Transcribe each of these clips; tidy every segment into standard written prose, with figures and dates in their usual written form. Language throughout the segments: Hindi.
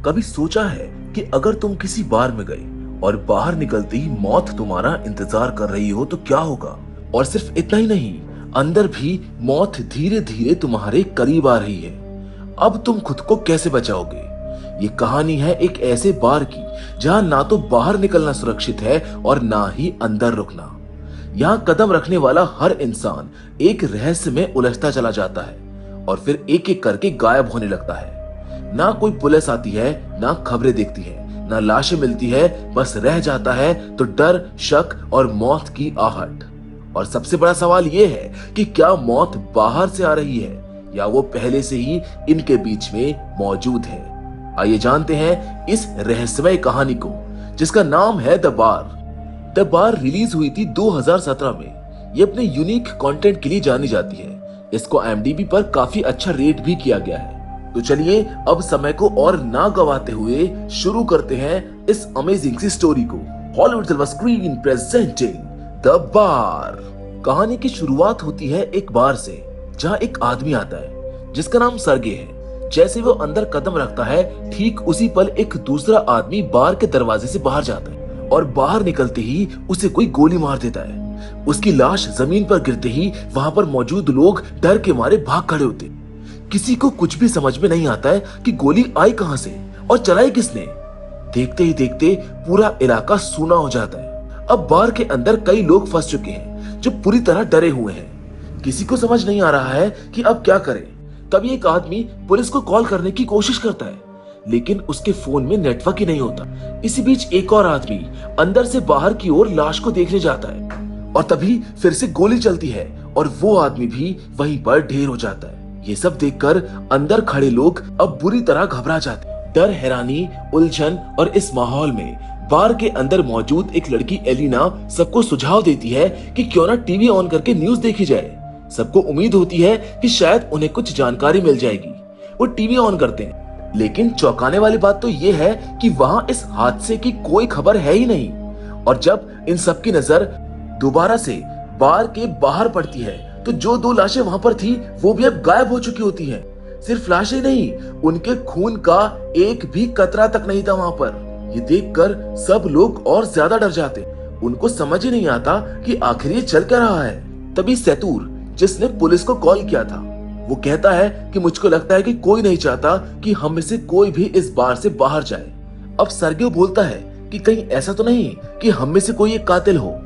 कभी सोचा है कि अगर तुम किसी बार में गए और बाहर निकलते ही मौत तुम्हारा इंतजार कर रही हो तो क्या होगा? और सिर्फ इतना ही नहीं, अंदर भी मौत धीरे धीरे तुम्हारे करीब आ रही है। अब तुम खुद को कैसे बचाओगे? ये कहानी है एक ऐसे बार की जहां ना तो बाहर निकलना सुरक्षित है और ना ही अंदर रुकना। यहाँ कदम रखने वाला हर इंसान एक रहस्य में उलझता चला जाता है और फिर एक एक करके गायब होने लगता है। ना कोई पुलिस आती है, ना खबरें देखती है, ना लाशें मिलती है, बस रह जाता है तो डर, शक और मौत की आहट। और सबसे बड़ा सवाल ये है कि क्या मौत बाहर से आ रही है या वो पहले से ही इनके बीच में मौजूद है? आइए जानते हैं इस रहस्यमय कहानी को, जिसका नाम है the bar. The bar release हुई थी 2017 में। ये अपने यूनिक कंटेंट के लिए जानी जाती है। इसको IMDb पर काफी अच्छा रेट भी किया गया है। तो चलिए अब समय को और ना गवाते हुए शुरू करते हैं इस अमेजिंग सी स्टोरी को। Hollywood silver screen presenting the bar. कहानी की शुरुआत होती है एक बार से, जहां एक आदमी आता है जिसका नाम सरगे है। जैसे वो अंदर कदम रखता है, ठीक उसी पल एक दूसरा आदमी बार के दरवाजे से बाहर जाता है और बाहर निकलते ही उसे कोई गोली मार देता है। उसकी लाश जमीन पर गिरते ही वहां पर मौजूद लोग डर के मारे भाग खड़े होते। किसी को कुछ भी समझ में नहीं आता है कि गोली आई कहां से और चलाई किसने। देखते ही देखते पूरा इलाका सूना हो जाता है। अब बार के अंदर कई लोग फंस चुके हैं जो पूरी तरह डरे हुए हैं। किसी को समझ नहीं आ रहा है कि अब क्या करें। तभी एक आदमी पुलिस को कॉल करने की कोशिश करता है, लेकिन उसके फोन में नेटवर्क ही नहीं होता। इसी बीच एक और आदमी अंदर से बाहर की ओर लाश को देखने जाता है और तभी फिर से गोली चलती है और वो आदमी भी वहीं पर ढेर हो जाता है। ये सब देखकर अंदर खड़े लोग अब बुरी तरह घबरा जाते हैं। डर, हैरानी, उलझन और इस माहौल में बार के अंदर मौजूद एक लड़की एलिना सबको सुझाव देती है कि क्यों ना टीवी ऑन करके न्यूज देखी जाए। सबको उम्मीद होती है कि शायद उन्हें कुछ जानकारी मिल जाएगी। वो टीवी ऑन करते हैं, लेकिन चौंकाने वाली बात तो ये है कि वहां इस हादसे की कोई खबर है ही नहीं। और जब इन सबकी नजर दोबारा से बार के बाहर पड़ती है तो जो दो लाशें वहां पर थी वो भी अब गायब हो चुकी होती हैं। सिर्फ लाशें नहीं, उनके खून का एक भी कतरा तक नहीं था वहां पर। ये देखकर सब लोग और ज्यादा डर जाते। उनको समझ ही नहीं आता कि आखिर ये चल क्या रहा है। तभी सैतूर, जिसने पुलिस को कॉल किया था, वो कहता है कि मुझको लगता है कि कोई नहीं चाहता कि हम में से कोई भी इस बार से बाहर जाए। अब सरगियो बोलता है कि कहीं ऐसा तो नहीं कि हम में से कोई एक कातिल हो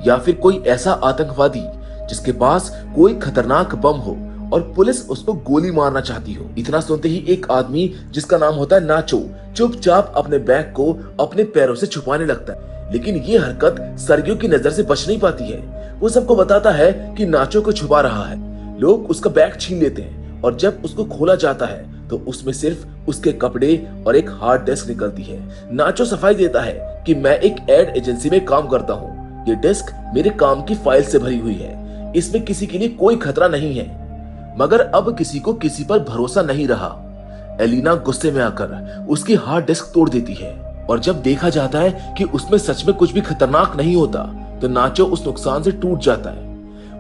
या फिर कोई ऐसा आतंकवादी जिसके पास कोई खतरनाक बम हो और पुलिस उसको गोली मारना चाहती हो। इतना सुनते ही एक आदमी जिसका नाम होता है नाचो चुपचाप अपने बैग को अपने पैरों से छुपाने लगता है, लेकिन ये हरकत सरगियो की नजर से बच नहीं पाती है। वो सबको बताता है कि नाचो को छुपा रहा है। लोग उसका बैग छीन लेते हैं और जब उसको खोला जाता है तो उसमें सिर्फ उसके कपड़े और एक हार्ड डिस्क निकलती है। नाचो सफाई देता है कि मैं एक एड एजेंसी में काम करता हूँ। ये डिस्क मेरे काम की फाइल से भरी हुई है, इसमें किसी के लिए कोई खतरा नहीं है। मगर अब किसी को किसी पर भरोसा नहीं रहा। एलिना गुस्से में आकर उसकी हार्ड डिस्क तोड़ देती है और जब देखा जाता है कि उसमें सच में कुछ भी खतरनाक नहीं होता तो नाचो उस नुकसान से टूट जाता है।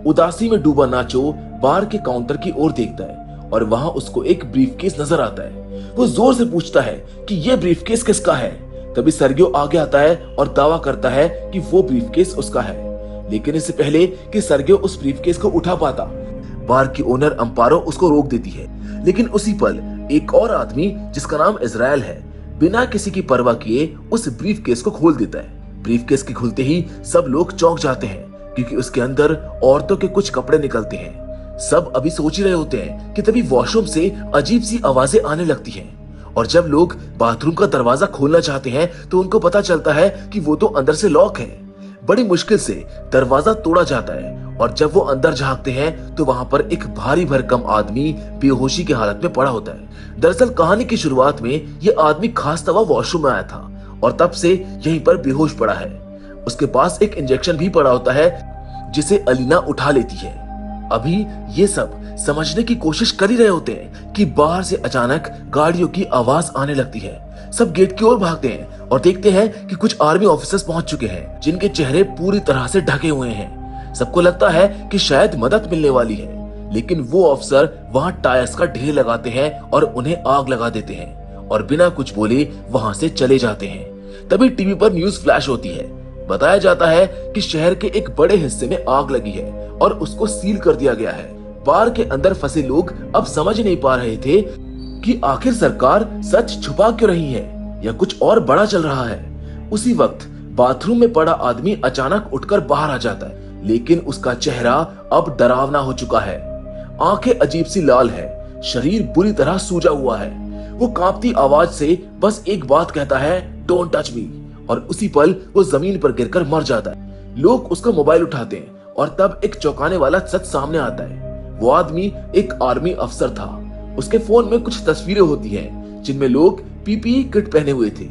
उदासी में डूबा नाचो बार के काउंटर की ओर देखता है और वहां उसको एक ब्रीफकेस नजर आता है। वो जोर से पूछता है कि ये ब्रीफकेस किसका है। तभी सरगियो आगे आता है और दावा करता है कि वो ब्रीफकेस उसका है। लेकिन इससे पहले कि सरगियो उस ब्रीफकेस को उठा पाता, बार की ओनर अंपारो उसको रोक देती है। लेकिन उसी पल एक और आदमी जिसका नाम इजराइल है, बिना किसी की परवाह किए उस ब्रीफकेस को खोल देता है। ब्रीफकेस के खुलते ही सब लोग चौंक जाते हैं क्योंकि उसके अंदर औरतों के कुछ कपड़े निकलते हैं। सब अभी सोच ही रहे होते हैं कि तभी वॉशरूम से अजीब सी आवाजें आने लगती हैं और जब लोग बाथरूम का दरवाजा खोलना चाहते हैं तो उनको पता चलता है कि वो तो अंदर से लॉक है। बड़ी मुश्किल से दरवाजा तोड़ा जाता है और जब वो अंदर झांकते हैं तो वहां पर एक भारी भरकम आदमी बेहोशी की हालत में पड़ा होता है। दरअसल कहानी की शुरुआत में ये आदमी खास तवा वॉशरूम में आया था और तब से यहीं पर बेहोश पड़ा है। उसके पास एक इंजेक्शन भी पड़ा होता है जिसे एलिना उठा लेती है। अभी ये सब समझने की कोशिश कर ही रहे होते हैं कि बाहर से अचानक गाड़ियों की आवाज आने लगती है। सब गेट की ओर भागते हैं और देखते हैं कि कुछ आर्मी ऑफिसर्स पहुंच चुके हैं जिनके चेहरे पूरी तरह से ढके हुए हैं। सबको लगता है कि शायद मदद मिलने वाली है, लेकिन वो अफसर वहां टायर्स का ढेर लगाते हैं और उन्हें आग लगा देते हैं और बिना कुछ बोले वहां से चले जाते हैं। तभी टीवी पर न्यूज फ्लैश होती है। बताया जाता है कि शहर के एक बड़े हिस्से में आग लगी है और उसको सील कर दिया गया है। बार के अंदर फंसे लोग अब समझ नहीं पा रहे थे कि आखिर सरकार सच छुपा क्यों रही है या कुछ और बड़ा चल रहा है। उसी वक्त बाथरूम में पड़ा आदमी अचानक उठकर बाहर आ जाता है, लेकिन उसका चेहरा अब डरावना हो चुका है। आंखें अजीब सी लाल है, शरीर बुरी तरह सूजा हुआ है। वो कांपती आवाज से बस एक बात कहता है, डोंट टच मी, और उसी पल वो जमीन पर गिरकर मर जाता है। लोग उसका मोबाइल उठाते हैं और तब एक चौंकाने वाला सच सामने आता है। वो आदमी एक आर्मी अफसर था। उसके फोन में कुछ तस्वीरें होती हैं जिनमें लोग पीपीई किट पहने हुए थे।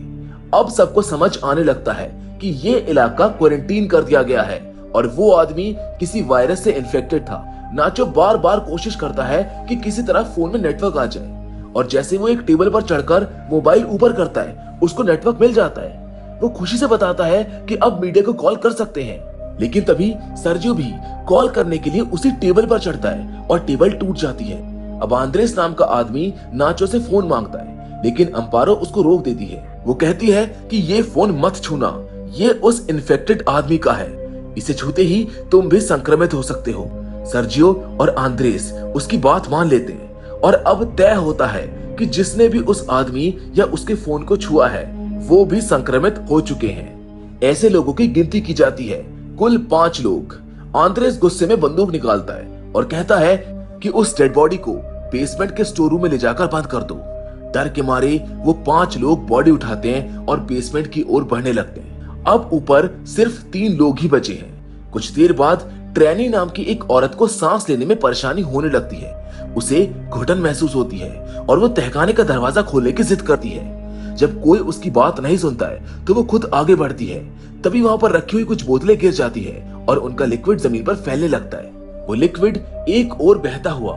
अब सबको समझ आने लगता है कि ये इलाका क्वारंटीन कर दिया गया है और वो आदमी किसी वायरस से इन्फेक्टेड था। नाचो बार बार कोशिश करता है कि किसी तरह फोन में नेटवर्क आ जाए, और जैसे वो एक टेबल पर चढ़कर मोबाइल ऊपर करता है, उसको नेटवर्क मिल जाता है। वो खुशी से बताता है कि अब मीडिया को कॉल कर सकते हैं। लेकिन तभी सर्जियो भी कॉल करने के लिए उसी टेबल पर चढ़ता है और टेबल टूट जाती है। अब आंद्रेस नाम का आदमी नाचो से फोन मांगता है, लेकिन अम्पारो उसको रोक देती है। वो कहती है कि ये फोन मत छूना, ये उस इन्फेक्टेड आदमी का है, इसे छूते ही तुम भी संक्रमित हो सकते हो। सर्जियो और आंद्रेस उसकी बात मान लेते हैं और अब तय होता है कि जिसने भी उस आदमी या उसके फोन को छुआ है वो भी संक्रमित हो चुके हैं। ऐसे लोगों की गिनती की जाती है, कुल 5 लोग। आंद्रेस गुस्से में बंदूक निकालता है और कहता है कि उस डेड बॉडी को बेसमेंट के स्टोर रूम में ले जाकर बंद कर दो। डर के मारे वो 5 लोग बॉडी उठाते हैं और बेसमेंट की ओर बढ़ने लगते हैं। अब ऊपर सिर्फ 3 लोग ही बचे हैं। कुछ देर बाद ट्रैनी नाम की एक औरत को सांस लेने में परेशानी होने लगती है। उसे घुटन महसूस होती है और वो तहखाने का दरवाजा खोलने की जिद करती है। जब कोई उसकी बात नहीं सुनता है तो वो खुद आगे बढ़ती है। तभी वहां पर रखी हुई कुछ बोतलें गिर जाती है और उनका लिक्विड जमीन पर फैलने लगता है। वो लिक्विड एक ओर बहता हुआ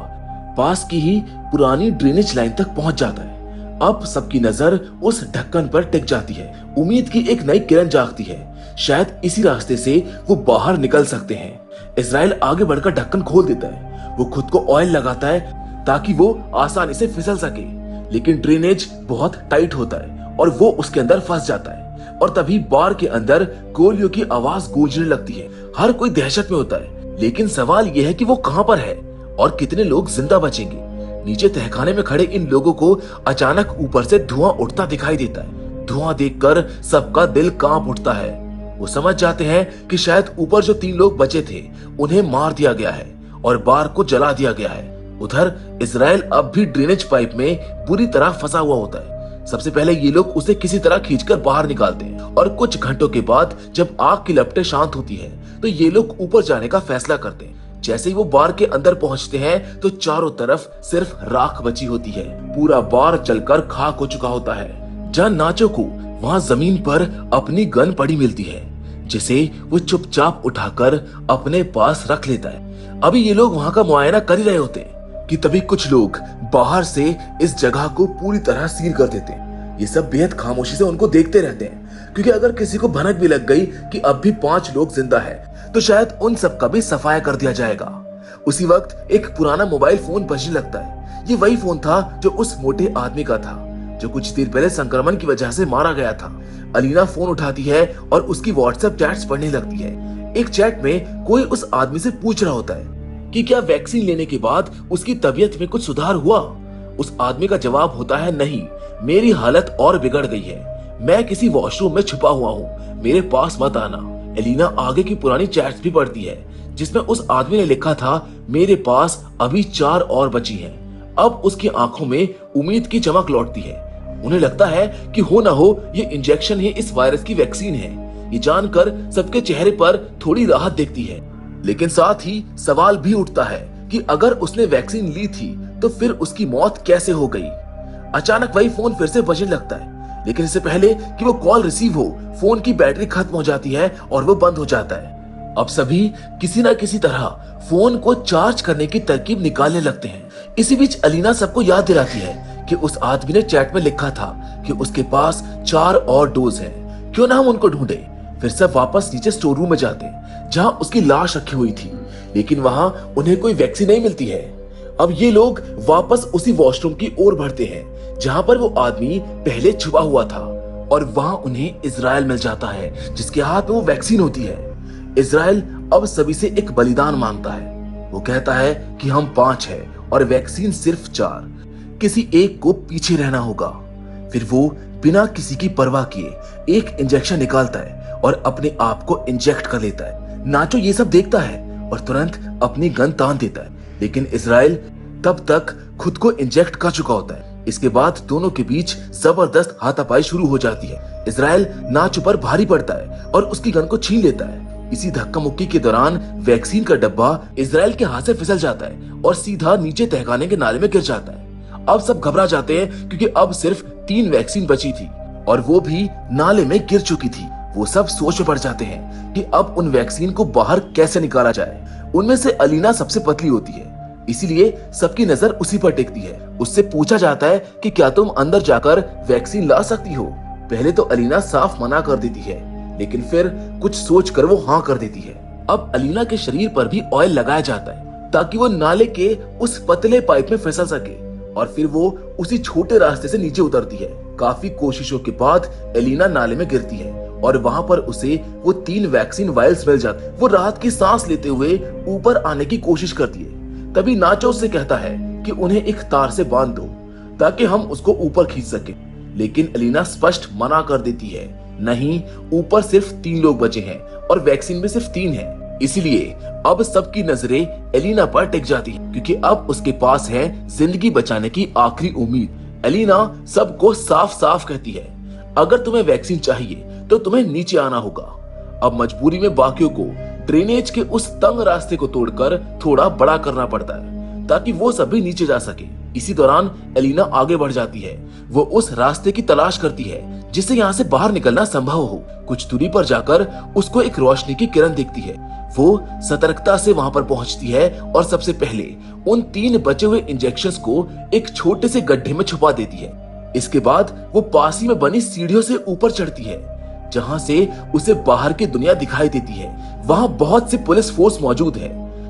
पास की ही पुरानी ड्रेनेज लाइन तक पहुंच जाता है। अब सबकी नजर उस ढक्कन पर टिक जाती है। उम्मीद की एक नई किरण जागती है, शायद इसी रास्ते से वो बाहर निकल सकते हैं। इजराइल आगे बढ़कर ढक्कन खोल देता है। वो खुद को ऑयल लगाता है ताकि वो आसानी से फिसल सके, लेकिन ड्रेनेज बहुत टाइट होता है और वो उसके अंदर फंस जाता है। और तभी बार के अंदर गोलियों की आवाज गूंजने लगती है। हर कोई दहशत में होता है, लेकिन सवाल यह है कि वो कहां पर है और कितने लोग जिंदा बचेंगे। नीचे तहखाने में खड़े इन लोगों को अचानक ऊपर से धुआं उठता दिखाई देता है। धुआं देखकर सबका दिल कांप उठता है। वो समझ जाते हैं कि शायद ऊपर जो 3 लोग बचे थे उन्हें मार दिया गया है और बार को जला दिया गया है। उधर इजराइल अब भी ड्रेनेज पाइप में बुरी तरह फंसा हुआ होता है। सबसे पहले ये लोग उसे किसी तरह खींचकर बाहर निकालते हैं और कुछ घंटों के बाद जब आग की लपटें शांत होती है तो ये लोग ऊपर जाने का फैसला करते हैं। जैसे ही वो बार के अंदर पहुंचते हैं तो चारों तरफ सिर्फ राख बची होती है। पूरा बार जलकर खाक हो चुका होता है। जहां नाचो को वहां जमीन पर अपनी गन पड़ी मिलती है, जिसे वो चुपचाप उठाकर अपने पास रख लेता है। अभी ये लोग वहां का मुआयना कर ही रहे होते हैं कि तभी कुछ लोग बाहर से इस जगह को पूरी तरह सील कर देते हैं। ये सब बेहद खामोशी से उनको देखते रहते हैं, क्योंकि अगर किसी को भनक भी लग गई कि अब भी 5 लोग जिंदा है तो शायद उन सब का भी सफाया कर दिया जाएगा। उसी वक्त एक पुराना मोबाइल फोन बजने लगता है। ये वही फोन था जो उस मोटे आदमी का था जो कुछ देर पहले संक्रमण की वजह से मारा गया था। अलीना फोन उठाती है और उसकी व्हाट्सएप चैट्स पढ़ने लगती है। एक चैट में कोई उस आदमी से पूछ रहा होता है कि क्या वैक्सीन लेने के बाद उसकी तबीयत में कुछ सुधार हुआ। उस आदमी का जवाब होता है, नहीं, मेरी हालत और बिगड़ गई है। मैं किसी वॉशरूम में छुपा हुआ हूँ, मेरे पास मत आना। एलिना आगे की पुरानी चैट्स भी पढ़ती है जिसमें उस आदमी ने लिखा था, मेरे पास अभी 4 और बची हैं। अब उसकी आंखों में उम्मीद की चमक लौटती है। उन्हें लगता है कि हो ना हो ये इंजेक्शन ही इस वायरस की वैक्सीन है। ये जानकर सबके चेहरे पर थोड़ी राहत दिखती है, लेकिन साथ ही सवाल भी उठता है कि अगर उसने वैक्सीन ली थी तो फिर उसकी मौत कैसे हो गई। अचानक वही फोन फिर से बजने लगता है, लेकिन इससे पहले कि वो कॉल रिसीव हो फोन की बैटरी खत्म हो जाती है और वो बंद हो जाता है। अब सभी किसी न किसी तरह फोन को चार्ज करने की तरकीब निकालने लगते हैं। इसी बीच अलीना सबको याद दिलाती है कि उस आदमी ने चैट में लिखा था कि उसके पास 4 और डोज हैं, क्यों ना हम उनको ढूंढे। फिर सब वापस नीचे स्टोर रूम में जाते हैं जहां उसकी लाश रखी हुई थी, लेकिन वहां उन्हें कोई वैक्सीन नहीं मिलती है। अब ये लोग वापस उसी वॉशरूम की ओर बढ़ते हैं जहां पर वो आदमी पहले छुपा हुआ था, और वहां उन्हें इजराइल मिल जाता है जिसके हाथ में वो वैक्सीन होती है। इजराइल अब सभी से एक बलिदान मांगता है। वो कहता है कि हम 5 हैं और वैक्सीन सिर्फ 4, किसी एक को पीछे रहना होगा। फिर वो बिना किसी की परवाह किए एक इंजेक्शन निकालता है और अपने आप को इंजेक्ट कर लेता है। नाचो ये सब देखता है और तुरंत अपनी गन तान देता है, लेकिन इजराइल तब तक खुद को इंजेक्ट कर चुका होता है। इसके बाद दोनों के बीच जबरदस्त हाथापाई शुरू हो जाती है। इजराइल नाचो पर भारी पड़ता है और उसकी गन को छीन लेता है। इसी धक्का मुक्की के दौरान वैक्सीन का डब्बा इजराइल के हाथ से फिसल जाता है और सीधा नीचे तहखाने के नाले में गिर जाता है। अब सब घबरा जाते हैं क्योंकि अब सिर्फ 3 वैक्सीन बची थी और वो भी नाले में गिर चुकी थी। वो सब सोच में पड़ जाते हैं कि अब उन वैक्सीन को बाहर कैसे निकाला जाए। उनमें से अलीना सबसे पतली होती है, इसीलिए सबकी नजर उसी पर टिकती है। उससे पूछा जाता है कि क्या तुम अंदर जाकर वैक्सीन ला सकती हो। पहले तो अलीना साफ मना कर देती है, लेकिन फिर कुछ सोचकर वो हाँ कर देती है। अब अलीना के शरीर पर भी ऑयल लगाया जाता है ताकि वो नाले के उस पतले पाइप में फिसल सके, और फिर वो उसी छोटे रास्ते से नीचे उतरती है। काफी कोशिशों के बाद एलिना नाले में गिरती है और वहां पर उसे वो 3 वैक्सीन वायल्स मिल जाते हैं। वो राहत की सांस लेते हुए ऊपर आने की कोशिश करती है। तभी नाचो उससे कहता है कि उन्हें एक तार से बांध दो ताकि हम उसको ऊपर खींच सके, लेकिन एलिना स्पष्ट मना कर देती है, नहीं, ऊपर सिर्फ 3 लोग बचे हैं और वैक्सीन भी सिर्फ 3 है। इसलिए अब सबकी नजरें एलिना पर टिक जाती है क्योंकि अब उसके पास है जिंदगी बचाने की आखिरी उम्मीद। एलिना सबको साफ साफ कहती है, अगर तुम्हें वैक्सीन चाहिए तो तुम्हें नीचे आना होगा। अब मजबूरी में बाकियों को ड्रेनेज के उस तंग रास्ते को तोड़कर थोड़ा बड़ा करना पड़ता है ताकि वो सभी नीचे जा सके। इसी दौरान एलिना आगे बढ़ जाती है। वो उस रास्ते की तलाश करती है जिससे यहाँ से बाहर निकलना संभव हो। कुछ दूरी पर जाकर उसको एक रोशनी की किरण दिखती है। वो सतर्कता से वहां पर पहुंचती है और सबसे पहले उन 3 बचे हुए इंजेक्शंस को एक छोटे से गड्ढे में छुपा देती है। इसके बाद वो पास ही में बनी सीढ़ियों से ऊपर चढ़ती है जहां से उसे बाहर की दुनिया दिखाई देती है। वहां बहुत सी पुलिस फोर्स मौजूद है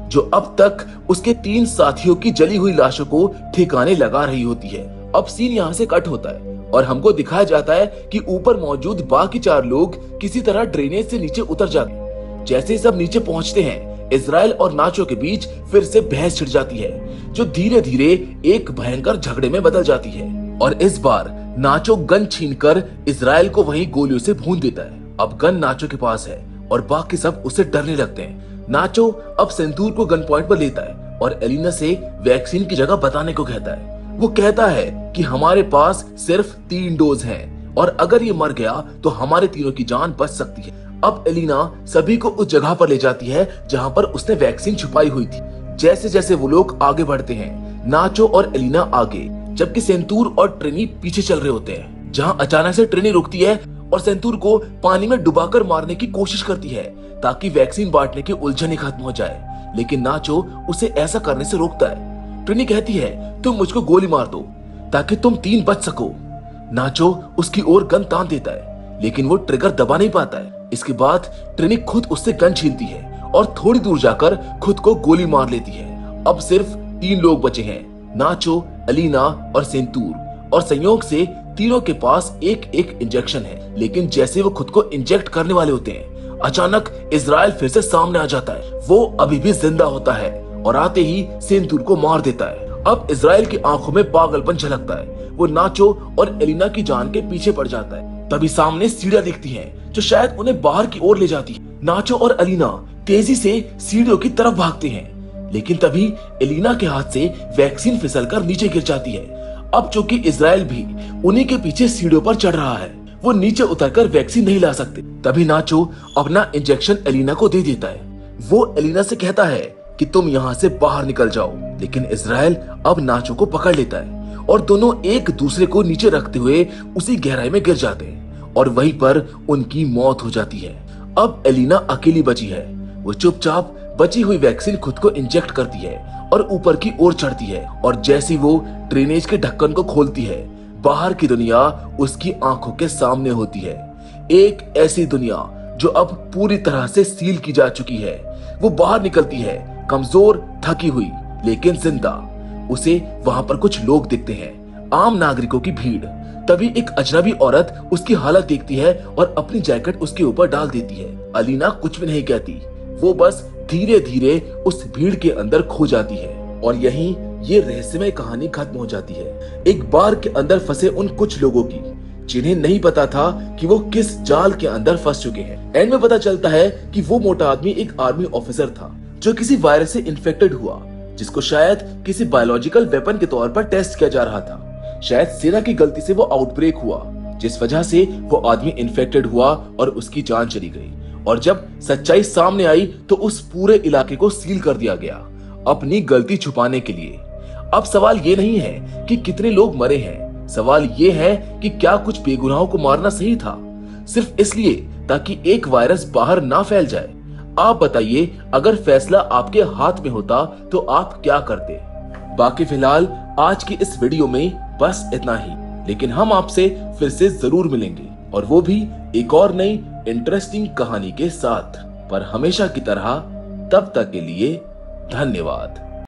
जो अब तक उसके 3 साथियों की जली हुई लाशों को ठिकाने लगा रही होती है। अब सीन यहाँ से कट होता है और हमको दिखाया जाता है कि ऊपर मौजूद बाकी 4 लोग किसी तरह ड्रेनेज से नीचे उतर जाते हैं। जैसे ही सब नीचे पहुंचते हैं, इजराइल और नाचो के बीच फिर से बहस छिड़ जाती है जो धीरे धीरे एक भयंकर झगड़े में बदल जाती है। और इस बार नाचो गन छीनकर इजराइल को वहीं गोलियों से भून देता है। अब गन नाचो के पास है और बाकी सब उससे डरने लगते हैं। नाचो अब सिंदूर को गन पॉइंट पर लेता है और एलिना से वैक्सीन की जगह बताने को कहता है। वो कहता है कि हमारे पास सिर्फ 3 डोज हैं और अगर ये मर गया तो हमारे तीनों की जान बच सकती है। अब एलिना सभी को उस जगह पर ले जाती है जहां पर उसने वैक्सीन छुपाई हुई थी। जैसे जैसे वो लोग आगे बढ़ते हैं, नाचो और एलिना आगे, जबकि सेंतूर और ट्रिनी पीछे चल रहे होते हैं। जहां अचानक से ट्रिनी रुकती है और सेंतूर को पानी में डुबाकर मारने की कोशिश करती है ताकि वैक्सीन बांटने की उलझन ही खत्म हो जाए, लेकिन नाचो उसे ऐसा करने से रोकता है। ट्रिनी कहती है, तुम मुझको गोली मार दो ताकि तुम 3 बच सको। नाचो उसकी ओर गन तान देता है, लेकिन वो ट्रिगर दबा नहीं पाता है। इसके बाद ट्रिनी खुद उससे गन छीनती है और थोड़ी दूर जाकर खुद को गोली मार लेती है। अब सिर्फ 3 लोग बचे हैं, नाचो, एलिना और सेंतूर, और संयोग से तीनों के पास एक एक इंजेक्शन है। लेकिन जैसे वो खुद को इंजेक्ट करने वाले होते हैं, अचानक इजराइल फिर से सामने आ जाता है। वो अभी भी जिंदा होता है और आते ही सेंतूर को मार देता है। अब इजराइल की आंखों में पागलपन झलकता है। वो नाचो और एलिना की जान के पीछे पड़ जाता है। तभी सामने सीढ़ियां दिखती हैं जो शायद उन्हें बाहर की ओर ले जाती है। नाचो और एलिना तेजी से सीढ़ियों की तरफ भागते हैं, लेकिन तभी एलिना के हाथ से वैक्सीन फिसलकर नीचे गिर जाती है। अब चूंकि इजराइल भी उन्हीं के पीछे सीढ़ियों पर चढ़ रहा है, वो नीचे उतरकर वैक्सीन नहीं ला सकते। तभी नाचो अपना इंजेक्शन एलिना को दे देता है। वो एलिना से कहता है कि तुम यहाँ से बाहर निकल जाओ, लेकिन इजराइल अब नाचो को पकड़ लेता है और दोनों एक दूसरे को नीचे रखते हुए उसी गहराई में गिर जाते हैं और वहीं पर उनकी मौत हो जाती है। अब एलिना अकेली बची है। वो चुपचाप बची हुई वैक्सीन खुद को इंजेक्ट करती है और ऊपर की ओर चढ़ती है, और जैसे वो ड्रेनेज के ढक्कन को खोलती है, बाहर की दुनिया उसकी आंखों के सामने होती है। एक ऐसी दुनिया जो अब पूरी तरह से सील की जा चुकी है। वो बाहर निकलती है, कमजोर, थकी हुई, लेकिन जिंदा। उसे वहां पर कुछ लोग दिखते हैं। आम नागरिकों की भीड़। तभी एक अजनबी औरत उसकी हालत देखती है और अपनी जैकेट उसके ऊपर डाल देती है। अलीना कुछ भी नहीं कहती, वो बस धीरे धीरे उस भीड़ के अंदर खो जाती है और यहीं ये रहस्यमय कहानी खत्म हो जाती है। एक बार के अंदर फंसे उन कुछ लोगों की, जिन्हें नहीं पता था कि वो किस जाल के अंदर फंस चुके हैं। एंड में पता चलता है कि वो मोटा आदमी एक आर्मी ऑफिसर था जो किसी वायरस से इन्फेक्टेड हुआ, जिसको शायद किसी बायोलॉजिकल वेपन के तौर पर टेस्ट किया जा रहा था। शायद सेना की गलती से वो आउटब्रेक हुआ, जिस वजह से वो आदमी इन्फेक्टेड हुआ और उसकी जान चली गई। और जब सच्चाई सामने आई तो उस पूरे इलाके को सील कर दिया गया, अपनी गलती छुपाने के लिए। अब सवाल ये नहीं है कि कितने लोग मरे हैं, सवाल ये है कि क्या कुछ बेगुनाहों को मारना सही था, सिर्फ इसलिए ताकि एक वायरस बाहर ना फैल जाए। आप बताइए, अगर फैसला आपके हाथ में होता तो आप क्या करते? बाकी फिलहाल आज की इस वीडियो में बस इतना ही, लेकिन हम आपसे फिर से जरूर मिलेंगे, और वो भी एक और नई इंटरेस्टिंग कहानी के साथ। पर हमेशा की तरह तब तक के लिए धन्यवाद।